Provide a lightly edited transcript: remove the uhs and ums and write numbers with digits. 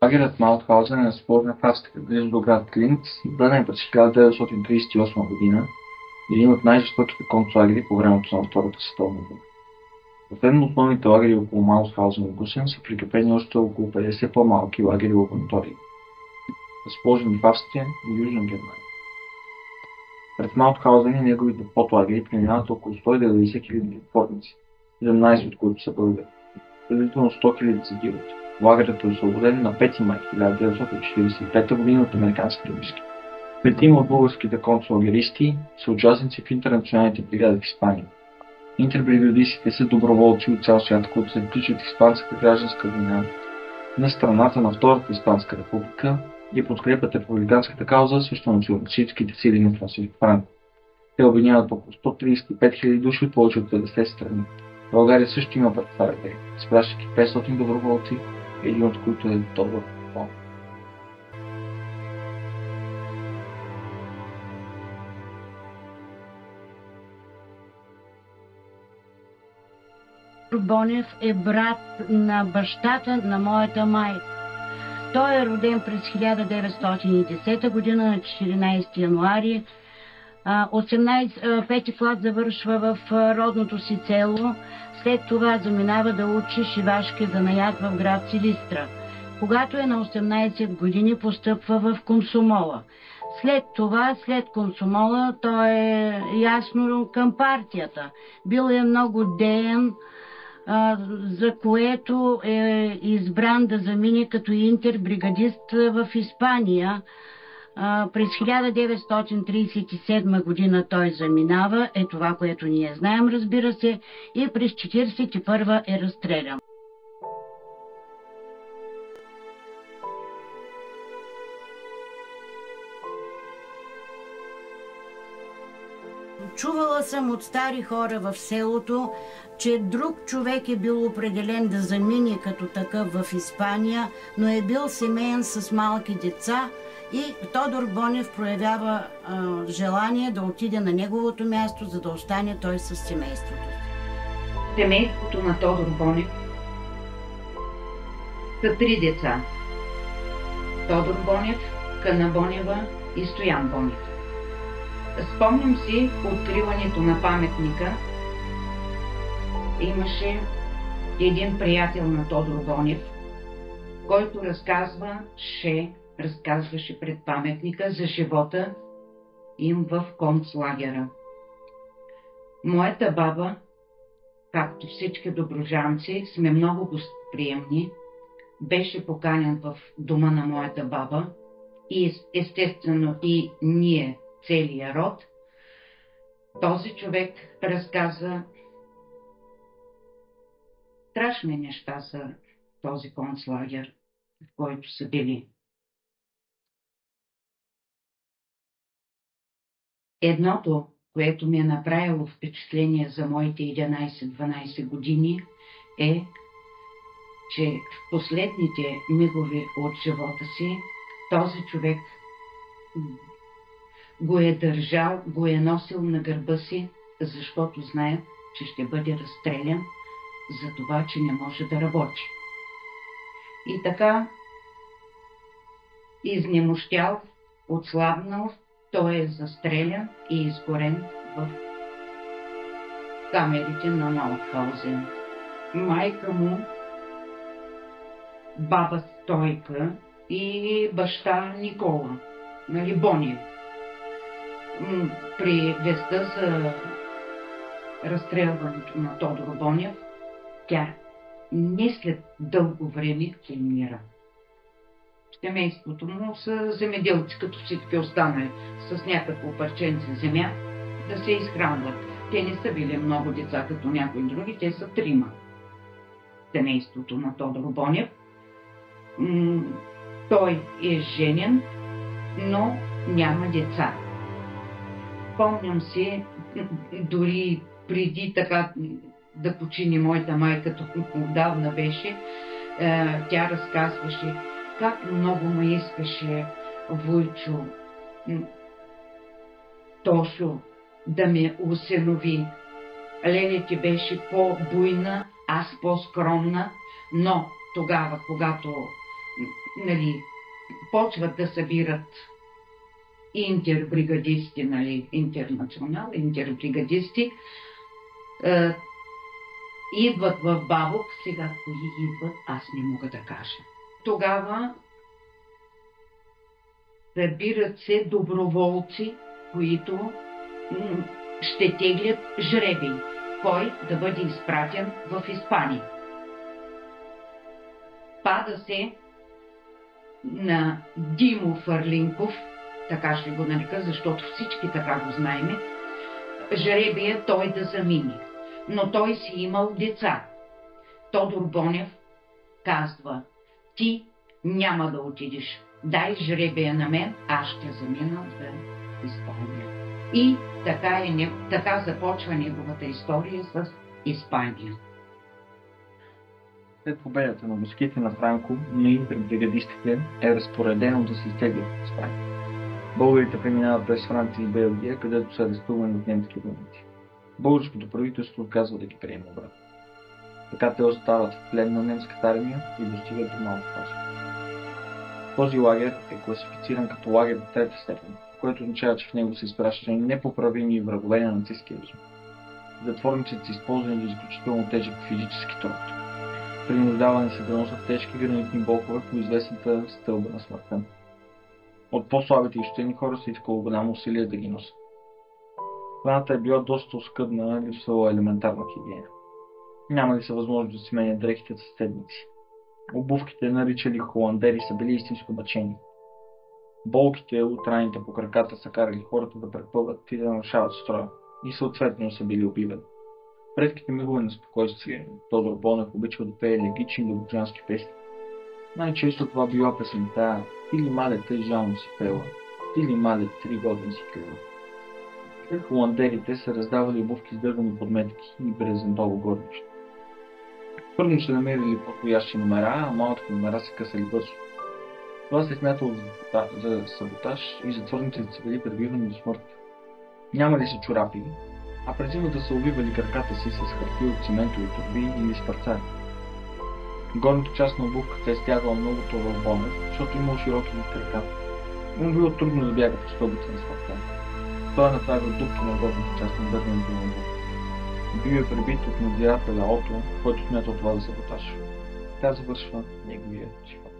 Лагерът Маутхаузен е разположен в Австрия, близо до град Линц, създаден през 1938 година, един от най-жестоките концлагери по времето на Втората световна война. Освен основните лагери около Маутхаузен и Гусен са прикрепени още около 50 по-малки лагери лаборатории, разположени в Австрия и Южна Германия. През Маутхаузен и неговите подлагери преминават около 190 000 затворници, 17 от които са българи. Приблизително 100 000 загиват. Лагерът е освободен на 5 май 1945 г. от американските войски. Петима от българските концлагеристи са участници в интернационалните бригади в Испания. Интербригадистите са доброволци от цял свят, които се включват в Испанската гражданска война на страната на Втората Испанска република и подкрепят републиканската кауза срещу националистическите сили на Франциско Франко. Те обединяват около 135 000 души от повече от 50 страни. България също има представители, изпращайки 500 доброволци, един от които е Тодор Бонев. Бонев е брат на бащата на моята майка. Той е роден през 1910 година на 14 януари. 5 клас завършва в родното си село. След това заминава да учи шивашки занаят в град Силистра. Когато е на 18 години, постъпва в Комсомола. След Комсомола, той е ясно към партията. Бил е много деен, за което е избран да замине като интербригадист в Испания. През 1937 година той заминава, е това, което ние знаем, разбира се, и през 1941 е разстрелян. Чувала съм от стари хора в селото, че друг човек е бил определен да замине като такъв в Испания, но е бил семейен с малки деца и Тодор Бонев проявява желание да отиде на неговото място, за да остане той с семейството. Семейството на Тодор Бонев са 3 деца. Тодор Бонев, Кана Бонева и Стоян Бонев. Спомням си откриването на паметника. Имаше един приятел на Тодор Бонев, който разказваше пред паметника за живота им в концлагера. Моята баба, както всички добруджанци, сме много гостоприемни, беше поканен в дома на моята баба и естествено и ние, целия род. Този човек разказа страшни неща за този концлагер, в който са били. Едното, което ми е направило впечатление за моите 11-12 години, е, че в последните мигове от живота си този човек го е държал, го е носил на гърба си, защото знае, че ще бъде разстрелян за това, че не може да работи. И така, изнемощял, отслабнал, той е застрелян и изгорен в камерите на Маутхаузен. Майка му, баба Стойка и баща Никола, Бонев. При веста за разстрелването на Тодор Бонев, тя не след дълго време умира. Семейството му са земеделци, като всички останали, с някакво парченце земя да се изхранват. Те не са били много деца, като някои други, те са 3. Семейството на Тодор Бонев. Той е женен, но няма деца. Помням си, дори преди така да почини моята майка, тук отдавна беше, тя разказваше как много ме искаше Войчо, Тошо да ме усинови. Леля ти беше по-буйна, аз по-скромна, но тогава, когато нали, почват да събират интербригадисти, нали, интернационал, интербригадисти, идват в Бабок, сега кои идват, аз не мога да кажа. Тогава събират се доброволци, които ще теглят жребий, кой да бъде изпратен в Испания. Пада се на Димо Фърлинков, така ще го нарека, защото всички така го знаеме, жребия той да замине. Но той си имал деца. Тодор Бонев казва: ти няма да отидеш. Дай жребия на мен, аз ще замина за Испания. И така започва неговата история с Испания. След победата на войските на Франко, на интербригадистите е разпоредено да се изтеглят от Испания. Българите преминават през Франция и Белгия, където са арестувани от немски войници. Българското правителство отказва да ги приеме обратно. Така те остават в плен на немската армия и достигат до Малфа. Този лагер е класифициран като лагер от трета степен, което означава, че в него са изпращани непоправими врагове на нацистския режим. Затворниците са използвани за изключително тежък физически труд. Принуждавани се да носят тежки гранитни блокове по известната стълба на смъртта. От по-слабите и ощетени хора са искало голямо усилие да ги носят. Храната е била доста оскъдна, липсвала елементарна хигиена. Няма ли са възможност да си сменят дрехите с седмици. Обувките, наричали холандери, са били истинско мъчение. Болките от раните по краката са карали хората да препъват и да нарушават строя, и съответно са били убивани. В редките мигове на спокойствие Тодор Бонев обичал да пее елегични доброджански песни. Най-често това била песента "Ти ли мале тъй жално си пела, ти ли мале 3 години си крила". След холандерите са раздавали обувки с дървени подметки и брезентово горнище. Първо са намерили подходящи номера, а малките номера са късали бързо. Това се е смятало за саботаж и затворниците са били пребивани до смърт. Нямали се чорапи, а през зимата са обвивали краката си с хартия от циментови турби или с парцари. Горната част на обувката е стягала многото в Бонев, защото имал широки крака. Му било трудно да бяга по стълбите на смъртта. Той е направил дупки на горната част на дървената обувка. Бил е пребит от надзирателя Ото, който смятал това за саботаж. Така завършва неговия живот.